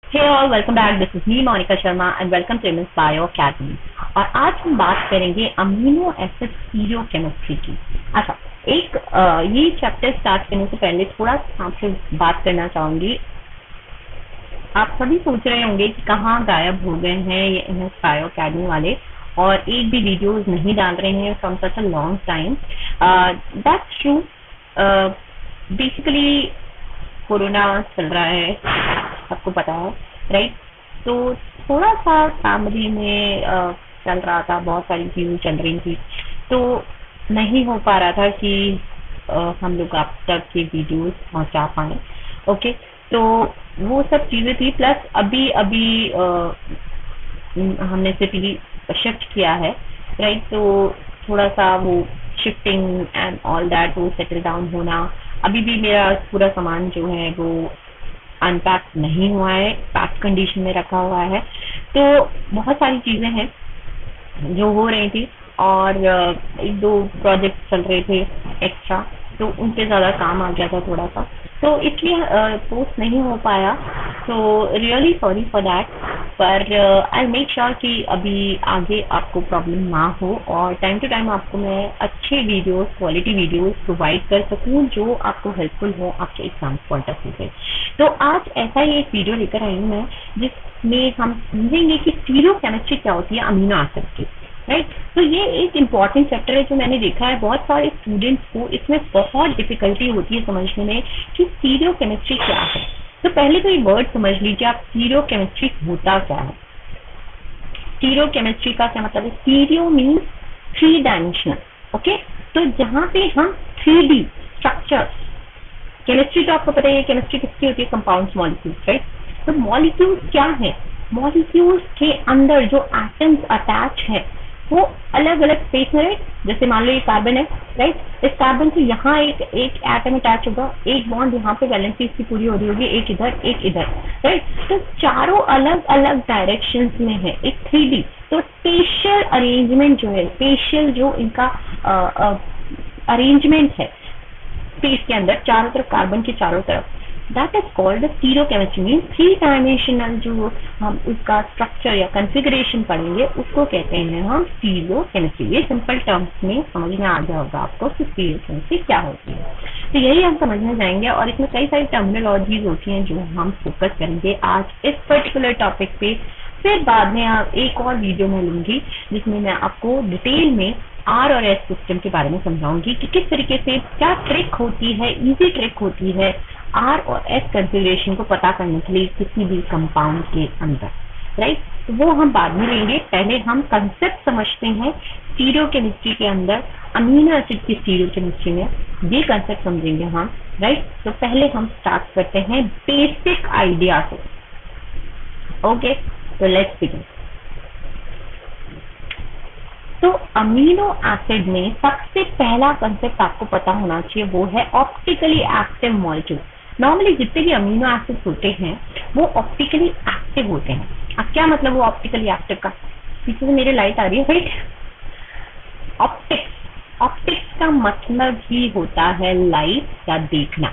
Hey all, welcome back. This is me Monika Sharma and welcome to MS bio academy. और आज हम बात करेंगे अमीनो एसिड स्टीरियोकेमिस्ट्री की। अच्छा, ये चैप्टर स्टार्ट करने से पहले थोड़ा आपसे बात करना चाहूंगी। आप सभी सोच रहे होंगे कि कहाँ गायब हो गए हैं ये एमएस बायो अकेडमी वाले और एक भी वीडियोस नहीं डाल रहे हैं from such a long time. That's true. Basically corona चल रहा है, आपको पता है, राइट? तो थोड़ा सा फैमिली में चल रहा था, बहुत सारी चीजें चल रही थी, तो नहीं हो पा रहा था कि हम लोग आप तक ये वीडियोस पहुंचा पाए। ओके, तो वो सब चीजें थी। प्लस अभी अभी हमने सिटी शिफ्ट किया है, राइट? तो थोड़ा सा वो शिफ्टिंग एंड ऑल दैट, वो सेटल डाउन होना, अभी भी मेरा पूरा सामान जो है वो अनपैक नहीं हुआ है, पैक कंडीशन में रखा हुआ है। तो बहुत सारी चीजें हैं जो हो रही थी और एक दो प्रोजेक्ट चल रहे थे एक्स्ट्रा, तो उन पे ज़्यादा काम आ गया था थोड़ा सा, तो इसलिए पोस्ट नहीं हो पाया। तो रियली सॉरी फॉर दैट। पर आई मेक श्योर कि अभी आगे आपको प्रॉब्लम ना हो और टाइम टू टाइम आपको मैं अच्छे वीडियोस, क्वालिटी वीडियोस प्रोवाइड कर सकूं जो आपको हेल्पफुल हो आपके एग्जाम पॉइंट ऑफ व्यू से। तो आज ऐसा ही एक वीडियो लेकर आई हूँ मैं, जिसमें हम समझेंगे कि स्टीरियोकेमिस्ट्री क्या होती है अमीनो एसिड की, राइट? तो ये एक इम्पॉर्टेंट चैप्टर है जो मैंने देखा है बहुत सारे स्टूडेंट्स को इसमें बहुत डिफिकल्टी होती है समझने में कि स्टीरियोकेमिस्ट्री क्या है। तो पहले तो ये वर्ड समझ लीजिए आप, स्टीरियोकेमिस्ट्री होता क्या है। स्टीरियोकेमिस्ट्री का क्या मतलब है? Stereo means three dimensional. Okay, तो जहाँ पे हम 3D स्ट्रक्चर, केमिस्ट्री तो आपको पता है केमिस्ट्री किसकी होती है, कंपाउंड्स, मॉलिक्यूल्स, राइट? तो मॉलिक्यूल्स क्या है? मॉलिक्यूल्स के अंदर जो एटम्स अटैच है वो अलग अलग स्पेस में, राइट? जैसे मान लो ये कार्बन है, राइट? इस कार्बन से यहाँ एक एटम अटैच होगा, एक बॉन्ड यहाँ पे वैलेंसी इसकी पूरी हो रही होगी, एक इधर एक इधर, राइट? तो चारों अलग अलग डायरेक्शंस में है, एक 3D। तो स्पेशल अरेंजमेंट जो है, स्पेशल जो इनका अरेंजमेंट है स्पेस के अंदर, चारों तरफ, कार्बन के चारों तरफ, that is called stereochemistry. Mean three dimensional जो हम उसका स्ट्रक्चर या कॉन्फ़िगरेशन पढ़ेंगे उसको कहते हैं हम स्टीरियोकेमिस्ट्री। ये सिंपल टर्म्स में समझ में आ गया होगा आपको कि स्टीरियोकेमिस्ट्री क्या होती है। तो यही हम समझने जाएंगे और इसमें कई सारी टर्मिनोलॉजीज होती हैं जो हम फोकस करेंगे आज इस पर्टिकुलर टॉपिक पे। फिर बाद में एक और वीडियो में लूंगी जिसमें मैं आपको डिटेल में आर और एस सिस्टम के बारे में समझाऊंगी कि किस तरीके से, क्या ट्रिक होती है, इजी ट्रिक होती है आर और एस कॉन्फ़िगरेशन को पता करने के लिए किसी भी कंपाउंड के अंदर, राइट? तो वो हम बाद में लेंगे। पहले हम कंसेप्ट समझते हैं स्टीरियोकेमिस्ट्री के अंदर, अमीनो एसिड की स्टीरियोकेमिस्ट्री में ये कंसेप्ट समझेंगे हम, राइट? तो पहले हम स्टार्ट करते हैं बेसिक आइडिया से। ओके, तो लेट्स बिगिन। तो अमीनो एसिड में सबसे पहला कंसेप्ट आपको पता होना चाहिए, वो है ऑप्टिकली एक्टिव मॉलिक्यूल। नॉर्मली जितने भी अमीनो एसिड्स होते हैं वो ऑप्टिकली एक्टिव होते हैं। अब क्या मतलब वो ऑप्टिकली एक्टिव का? पीछे से मेरे लाइट आ रही है, राइट? ऑप्टिक्स, ऑप्टिक्स का मतलब ही होता है लाइट या देखना,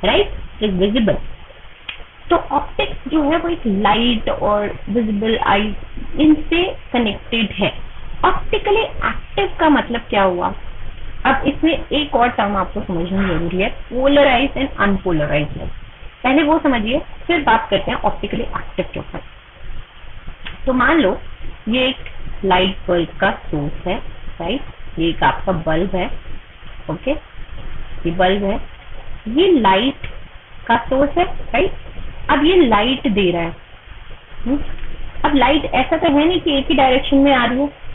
राइट? Is visible. तो ऑप्टिक्स जो है वो एक लाइट और विजिबल आई, इनसे कनेक्टेड है। ऑप्टिकली एक्टिव का मतलब क्या हुआ? अब इसमें एक और टर्म आपको समझना जरूरी है, पोलराइज एंड अनपोलराइज। पहले वो समझिए, फिर बात करते हैं ऑप्टिकली एक्टिव के ऊपर। तो मान लो ये एक लाइट बल्ब का सोर्स है, राइट? ये एक आपका बल्ब है, ओके? ये बल्ब है, ये लाइट का सोर्स है, राइट? अब ये लाइट दे रहा है। अब लाइट ऐसा तो है नहीं कि एक ही डायरेक्शन में आ रही है,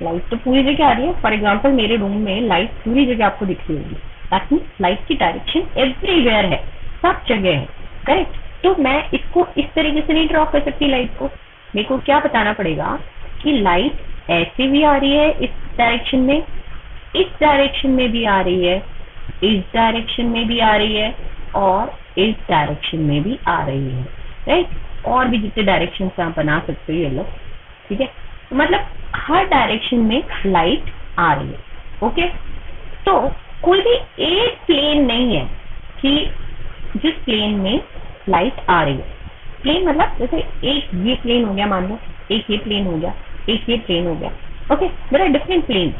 लाइट तो पूरी जगह आ रही है। फॉर एग्जाम्पल मेरे रूम में लाइट पूरी जगह आपको दिख रही होगी, दैट मीन्स लाइट की डायरेक्शन एवरीवेयर है, सब जगह है, करेक्ट? तो मैं इसको इस तरीके से नहीं ड्रॉ कर सकती लाइट को। मेरे को क्या बताना पड़ेगा कि लाइट ऐसे भी आ रही है, इस डायरेक्शन में, इस डायरेक्शन में भी आ रही है, इस डायरेक्शन में भी आ रही है और इस डायरेक्शन में भी आ रही है, राइट? और भी जितने डायरेक्शन आप बना सकते हो ये लोग, ठीक है? तो मतलब हर डायरेक्शन में लाइट आ रही है, ओके? तो कोई भी एक प्लेन नहीं है कि जिस प्लेन में लाइट आ रही है। प्लेन मतलब जैसे एक ये प्लेन हो गया, मान लो एक ये प्लेन हो गया, एक ये प्लेन हो गया, okay, there are different plane.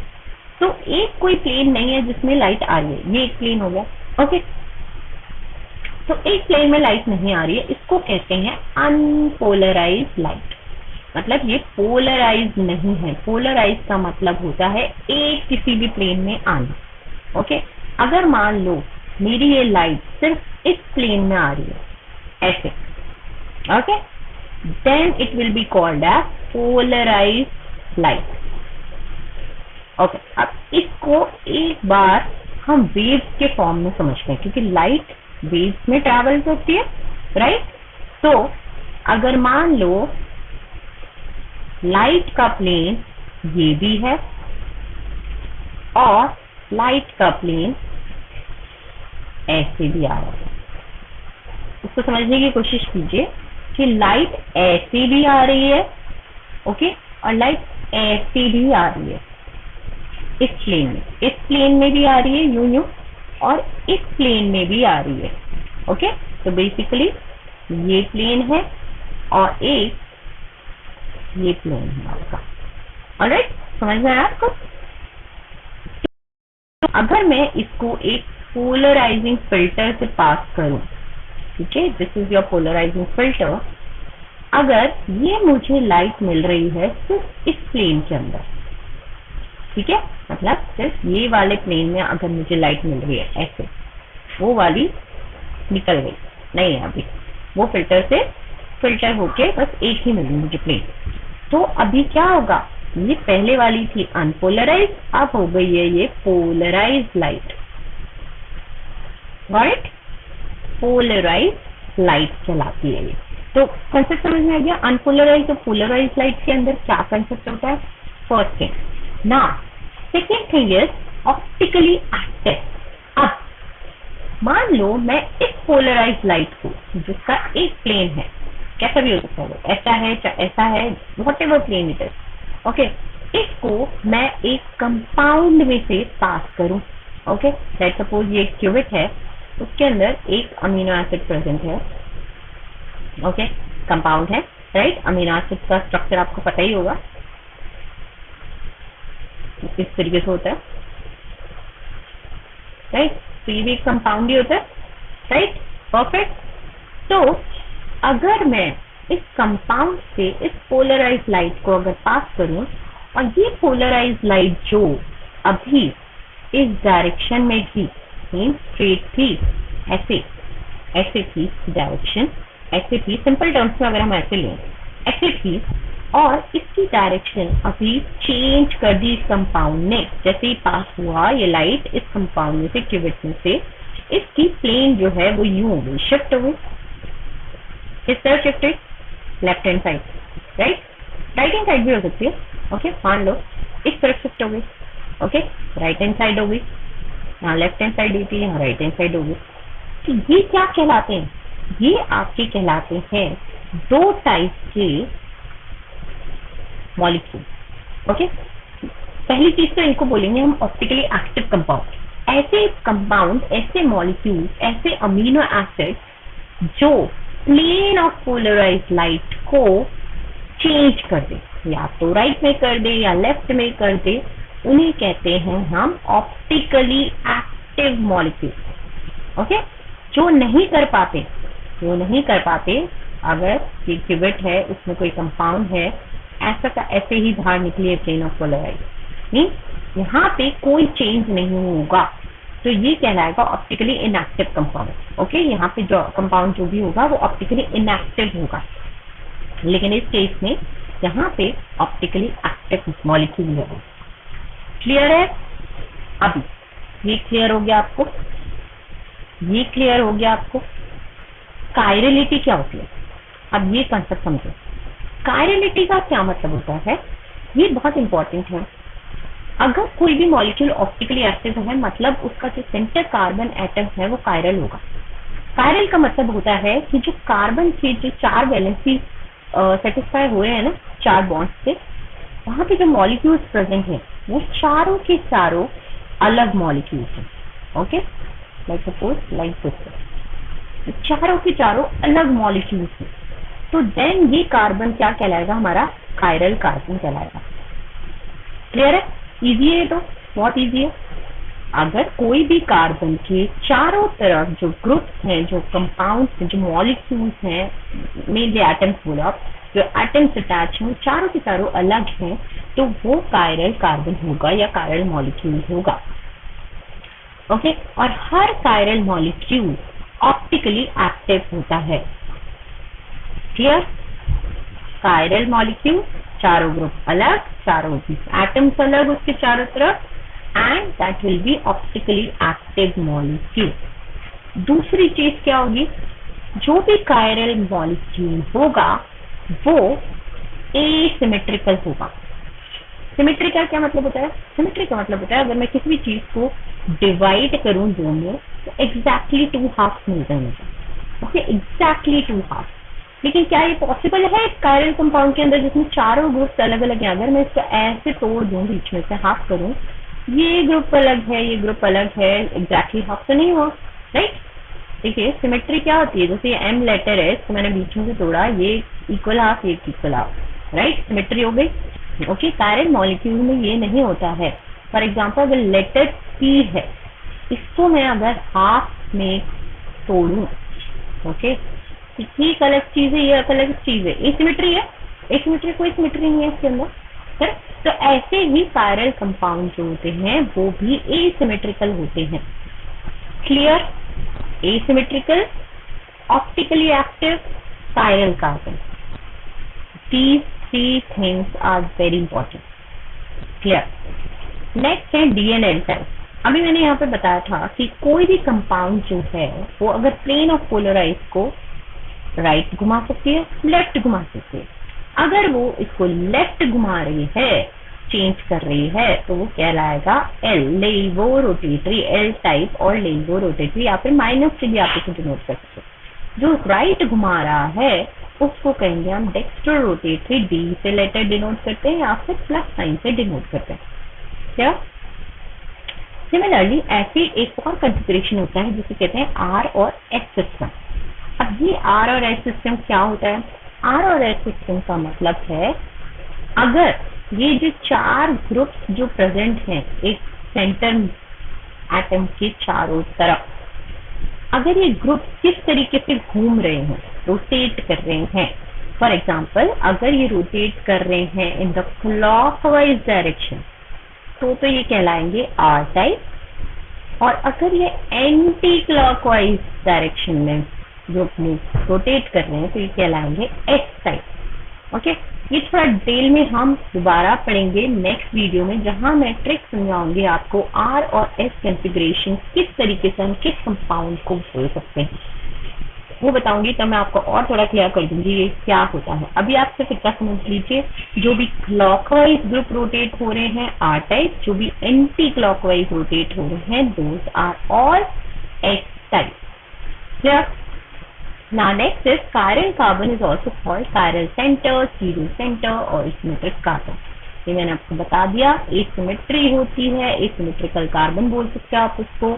तो एक कोई प्लेन नहीं है जिसमें लाइट आ रही है, ये एक प्लेन हो गया, ओके। तो एक प्लेन में लाइट नहीं आ रही है, इसको कहते हैं अनपोलराइज्ड लाइट। मतलब ये पोलराइज नहीं है। पोलराइज का मतलब होता है एक किसी भी प्लेन में आना, ओके। अगर मान लो मेरी ये लाइट सिर्फ इस प्लेन में आ रही है ऐसे, okay, then it will be called as polarised light, okay. अब इसको एक बार हम वेव्स के फॉर्म में समझते हैं, क्योंकि लाइट वेव्स में ट्रैवल करती है, राइट। तो अगर मान लो लाइट का प्लेन ये भी है और लाइट का प्लेन ऐसे भी आ रहा है, उसको समझने की कोशिश कीजिए कि लाइट ऐसे भी आ रही है, ओके, और लाइट ऐसे भी आ रही है इस प्लेन में भी आ रही है यूं यूं, और इस प्लेन में भी आ रही है, ओके। तो बेसिकली ये प्लेन है और एक ये प्लेन है आपका, ऑलराइट, समझ में आया आपको। तो अगर मैं इसको एक पोलराइजिंग फिल्टर से पास करूं, ठीक है, this is your polarising filter. अगर ये मुझे लाइट मिल रही है सिर्फ इस प्लेन के अंदर, ठीक है, मतलब सिर्फ ये वाले प्लेन में अगर मुझे लाइट मिल रही है ऐसे, वो वाली निकल गई, नहीं है अभी, वो फिल्टर से फिल्टर होके बस एक ही मिली मुझे प्लेन। तो अभी क्या होगा, ये पहले वाली थी अनपोलराइज, अब हो गई है ये polarise light, right, polarise light कहलाती है ये। तो कंसेप्ट समझ में आ गया, अनपोलराइज और पोलराइज लाइट के अंदर क्या कंसेप्ट होता है, first thing. Now second thing is optically active. अब मान लो मैं इस पोलराइज लाइट को, जिसका एक प्लेन है, कैसा भी हो सकता है, ऐसा है चाहे ऐसा है, whatever plane it is, okay, इसको मैं एक कंपाउंड में से पास करूं, ओके। लेट्स सपोज ये एक क्यूबिट है, उसके अंदर एक अमीनो एसिड प्रेजेंट है, ओके, कंपाउंड है, राइट। अमीनो एसिड का स्ट्रक्चर आपको पता ही होगा, इस तरीके से होता है, राइट। तो ये भी एक कंपाउंड ही होता है, राइट, परफेक्ट। तो अगर मैं इस कंपाउंड से इस पोलराइज लाइट को अगर पास करूं, और ये पोलराइज लाइट जो अभी इस डायरेक्शन में थी, मीन स्ट्रेट थी, ऐसे थी डायरेक्शन, ऐसे थी, सिंपल टर्म्स में अगर हम ऐसे लें, ऐसे थी, और इसकी डायरेक्शन अभी चेंज कर दी इस कंपाउंड ने, जैसे ही पास हुआ ये लाइट इस कंपाउंड में से, क्यूबिट में से, इसकी प्लेन जो है वो यूं हो गई, शिफ्ट हो गई, किस तरह shifted, left hand side, right, right hand side भी हो सकती है, ओके। मान लो इस तरफ शिफ्ट हो गई, ओके, राइट हैंड साइड हो गई, यहाँ लेफ्ट हैंड साइड हुई थी, यहाँ राइट हैंड साइड हो गई। तो ये क्या कहलाते हैं, ये आपके कहलाते हैं दो टाइप के मॉलिक्यूल, ओके। पहली चीज तो इनको बोलेंगे हम ऑप्टिकली एक्टिव कंपाउंड। ऐसे कंपाउंड, ऐसे मॉलिक्यूल, ऐसे अमीनो एसिड जो प्लेन ऑफ पोलराइज लाइट को चेंज कर दे, या तो राइट में कर दे या लेफ्ट में कर दे, उन्हें कहते हैं हम ऑप्टिकली एक्टिव मॉलिक्यूल, ओके। जो नहीं कर पाते, अगर ये क्यूबिट है, उसमें कोई कंपाउंड है, ऐसा का ऐसे ही बाहर निकली है प्लेन ऑफ पोलराइज, मीन यहाँ पे कोई चेंज नहीं होगा, तो ये कहलाएगा ऑप्टिकली इनएक्टिव कंपाउंड, ओके। यहाँ पे जो कंपाउंड जो भी होगा वो ऑप्टिकली इनएक्टिव होगा, लेकिन इस केस में यहाँ पे ऑप्टिकली एक्टिव मॉलिक्यूल है। क्लियर है? अभी ये क्लियर हो गया आपको, ये क्लियर हो गया आपको। कायरलिटी क्या होती है, अब ये कंसेप्ट समझो। कायरलिटी का क्या मतलब होता है, ये बहुत इंपॉर्टेंट है। अगर कोई भी मॉलिक्यूल ऑप्टिकली एक्टिव है, मतलब उसका जो सेंटर कार्बन एटम है वो कायरल होगा। कायरल का मतलब होता है कि जो कार्बन के जो 4 वैलेंसी सेटिस्फाई हुए हैं ना, 4 बॉन्ड्स से, वहां पे जो मॉलिक्यूल्स प्रेजेंट हैं वो चारों के चारों अलग मॉलिक्यूल्स हैं, okay. Like suppose like this, चारों के चारों अलग मॉलिक्यूल्स हैं, तो देन ये कार्बन क्या कहलाएगा, हमारा कायरल कार्बन कहलाएगा। क्लियर है? इजी है, तो बहुत इजी है। अगर कोई भी कार्बन के चारों तरफ जो ग्रुप्स हैं, जो कंपाउंड्स हैं, जो मॉलिक्यूल्स हैं, मेनली एटम्स बोला, जो एटम्स अटैच हैं चारों के चारों अलग हैं, तो वो कायरल कार्बन होगा या कायरल मॉलिक्यूल होगा। ओके, और हर कायरल मॉलिक्यूल ऑप्टिकली एक्टिव होता है। क्लियर? कायरल मॉलिक्यूल, चारों ग्रुप अलग, चारों एटम्स अलग उसके चारों तरफ, and that will be optically active molecule. दूसरी चीज क्या होगी, जो भी कायरल मॉलिक्यूल होगा वो एसिमेट्रिकल होगा। सिमेट्री का क्या मतलब होता है? सिमेट्री का मतलब होता है अगर मैं किसी भी चीज को डिवाइड करूं दो में, तो एग्जैक्टली 2 हाफ मिलता है मुझे। Okay, exactly 2 half. लेकिन क्या ये पॉसिबल है कायरल कंपाउंड के अंदर जिसमें चारों ग्रुप्स अलग अलग हैं? अगर मैं इसको ऐसे तोड़ दूं, बीच में से हाफ करूं, ये ग्रुप अलग है, ये ग्रुप अलग है, एग्जैक्टली हाफ तो नहीं हुआ, राइट? देखिए सिमेट्री क्या होती है, जैसे ये एम लेटर है, इसको मैंने बीच में से तोड़ा, ये इक्वल हाफ, ये इक्वल हाफ, राइट? सिमेट्री हो गई। ओके, कायरल मॉलिक्यूल में ये नहीं होता है। फॉर एग्जाम्पल अगर लेटर पी है, इसको मैं अगर हाफ में तोड़ू, ओके, ये एक अलग चीज है, ये अलग चीज है, एसिमेट्री है। एसिमेट्री, कोई सिमेट्री नहीं है इसके अंदर, है? तो ऐसे ही कायरल कंपाउंड जो होते हैं वो भी एसिमेट्रिकल होते हैं। Clear? Asymmetrical, optically active, chiral carbon, these 3 things are very important. Clear? Next है डी एंड एल टाइप। अभी मैंने यहाँ पे बताया था कि कोई भी कंपाउंड जो है वो अगर प्लेन ऑफ पोलराइज को राइट घुमा सकती है, लेफ्ट घुमा सकती है। अगर वो इसको लेफ्ट घुमा रही है, चेंज कर रही है, तो वो कहलाएगा एल, लेवो रोटेटरी, एल टाइप और लेवो रोटेटरी, या फिर माइनस से भी आप इसे डिनोट कर सकते हो। जो राइट घुमा रहा है उसको कहेंगे हम डेक्स्ट्रो रोटेटरी, डी से लेटर डिनोट करते हैं या फिर प्लस साइन से डिनोट करते हैं। क्या? सिमिलरली ऐसे एक और कॉन्फ़िगरेशन होता है जिसे कहते हैं आर और एस सिस्टम। अब ये आर और एस सिस्टम क्या होता है? आर और एस सिस्टम का मतलब है अगर ये जो 4 ग्रुप्स जो प्रेजेंट हैं एक सेंटर एटम के चारों तरफ, अगर ये ग्रुप किस तरीके से घूम रहे हैं, रोटेट कर रहे हैं, फॉर एग्जाम्पल अगर ये रोटेट कर रहे हैं इन द क्लॉकवाइज डायरेक्शन, तो ये कहलाएंगे आर टाइप। और अगर ये एंटी क्लॉकवाइज डायरेक्शन में ग्रुप में रोटेट कर रहे हैं तो ये कहलाएंगे एस टाइप। ओके, ये थोड़ा डिटेल में हम दोबारा पढ़ेंगे नेक्स्ट वीडियो में, जहां मैं ट्रिक समझाऊंगी आपको आर और एस कॉन्फ़िगरेशन किस तरीके से हम किस कंपाउंड को बोल सकते हैं, वो बताऊंगी। तब मैं आपको और थोड़ा क्लियर कर दूंगी ये क्या होता है। अभी आप सिर्फ इतना समझ लीजिए, जो भी क्लॉकवाइज ग्रुप रोटेट हो रहे हैं आर टाइप, जो भी एंटी क्लॉकवाइज रोटेट हो रहे हैं those are all S type. क्लियर? Now next is chiral carbon is also called chiral center, stereo center और asymmetric carbon। ये मैंने आपको बता दिया, asymmetry होती है, asymmetrical carbon बोल सकते हैं आप उसको।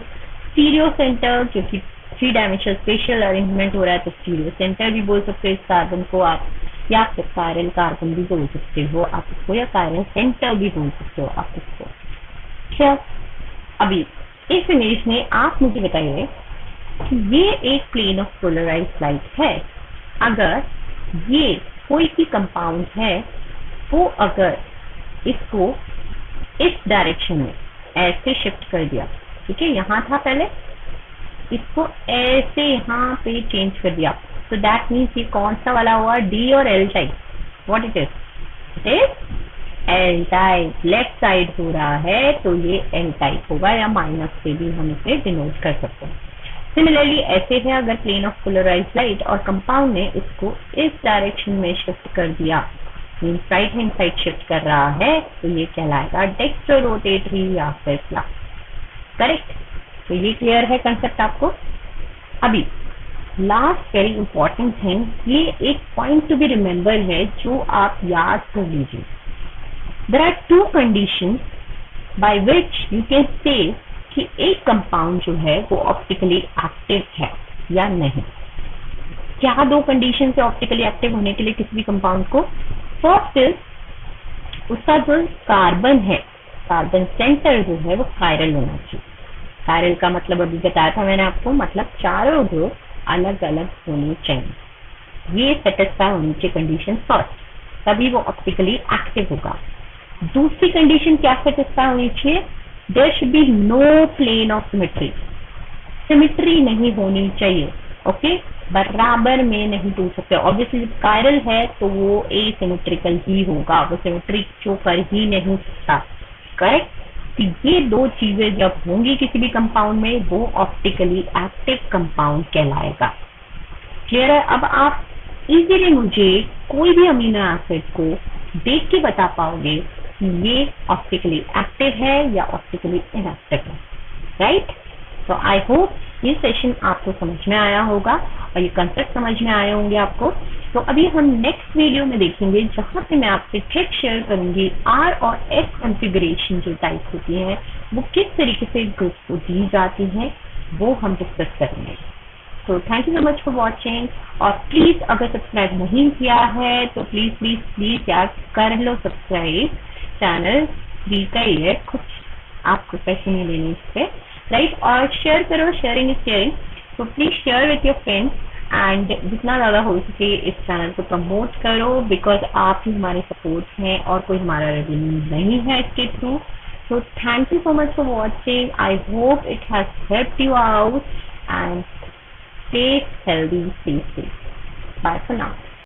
stereo center क्योंकि 3 डायमेंशनल स्पेशल अरेंजमेंट हो रहा है तो स्टीरियो सेंटर भी बोल सकते हो इस कार्बन को आप, या फिर कायरल कार्बन भी बोल सकते हो आप इसको, या कायरल सेंटर भी बोल सकते हो आप इसको। अच्छा, अभी इस इमेज में आप मुझे बताइए कि ये एक प्लेन ऑफ पोलराइज्ड लाइट है। अगर ये कोई भी कंपाउंड है वो अगर इसको इस डायरेक्शन में ऐसे शिफ्ट कर दिया, ठीक है, यहाँ था पहले, इसको ऐसे यहाँ पे चेंज कर दिया, तो दैट मीन्स ये कौन सा वाला हुआ? डी और L type. What it is? It is L type. Left side हो रहा है तो ये एल टाइप होगा, या माइनस से भी हम इसे डिनोट कर सकते हैं। सिमिलरली ऐसे है अगर प्लेन ऑफ पोलराइज्ड लाइट और कंपाउंड ने इसको इस डायरेक्शन में शिफ्ट कर दिया, means right hand side shift कर रहा है, तो ये कहलाएगा डेक्स्ट्रो रोटेटरी या फिर फ्लक्स। करेक्ट? तो ये क्लियर है कंसेप्ट आपको। अभी लास्ट वेरी इंपॉर्टेंट थिंग, ये एक पॉइंट टू बी रिमेम्बर है जो आप याद कर लीजिए। There are 2 conditions by which you can say कि एक कंपाउंड जो है वो ऑप्टिकली एक्टिव है या नहीं। क्या दो कंडीशन है ऑप्टिकली एक्टिव होने के लिए किसी भी कंपाउंड को? फर्स्ट इज उसका जो कार्बन है, कार्बन सेंटर जो है वो कायरल होना चाहिए। कायरल का मतलब अभी बताया था मैंने आपको, मतलब चारों ग्रुप अलग अलग होने चाहिए। ये सेटिस्फाई होनी चाहिए कंडीशन फर्स्ट, तभी वो ऑप्टिकली एक्टिव होगा। दूसरी कंडीशन क्या सेटिस्फाई होनी चाहिए? There should be no plane of symmetry, symmetry नहीं होनी चाहिए। ओके, बराबर में नहीं टूट सकते। ऑब्वियसली जब कायरल है तो वो एसिमेट्रिकल ही होगा, वो सिमेट्रिक शो कर ही नहीं सकता। करेक्ट? तो ये दो चीजें जब होंगी किसी भी कंपाउंड में, वो ऑप्टिकली एक्टिव कंपाउंड कहलाएगा। क्लियर है? अब आप इजीली मुझे कोई भी अमीनो एसिड को देख के बता पाओगे कि ये ऑप्टिकली एक्टिव है या ऑप्टिकली इनएक्टिव है। राइट? तो आई होप ये सेशन आपको समझ में आया होगा और ये कंसेप्ट समझ में आए होंगे आपको। तो अभी हम नेक्स्ट वीडियो में देखेंगे जहां पे मैं आपसे ट्रिक शेयर करूंगी आर और एस कॉन्फ़िगरेशन जो टाइप होती है वो किस तरीके से ग्रुप को दी जाती है, वो हम डिस्कस करेंगे। तो thank you so much for watching. और प्लीज अगर सब्सक्राइब नहीं किया है तो प्लीज प्लीज प्लीज यार कर लो सब्सक्राइब। चैनल फ्री का ही है, कुछ आपको पैसे नहीं लेने इससे, राइट? और शेयर करो, शेयरिंग इज केयरिंग। तो please share with your friends and जितना ज़्यादा हो सके इस चैनल को प्रमोट करो, बिकॉज आप ही हमारे सपोर्ट हैं और कोई हमारा रेवेन्यू नहीं है इसके through. So thank you so much for watching. I hope it has helped you out and stay healthy, stay safe. Bye for now.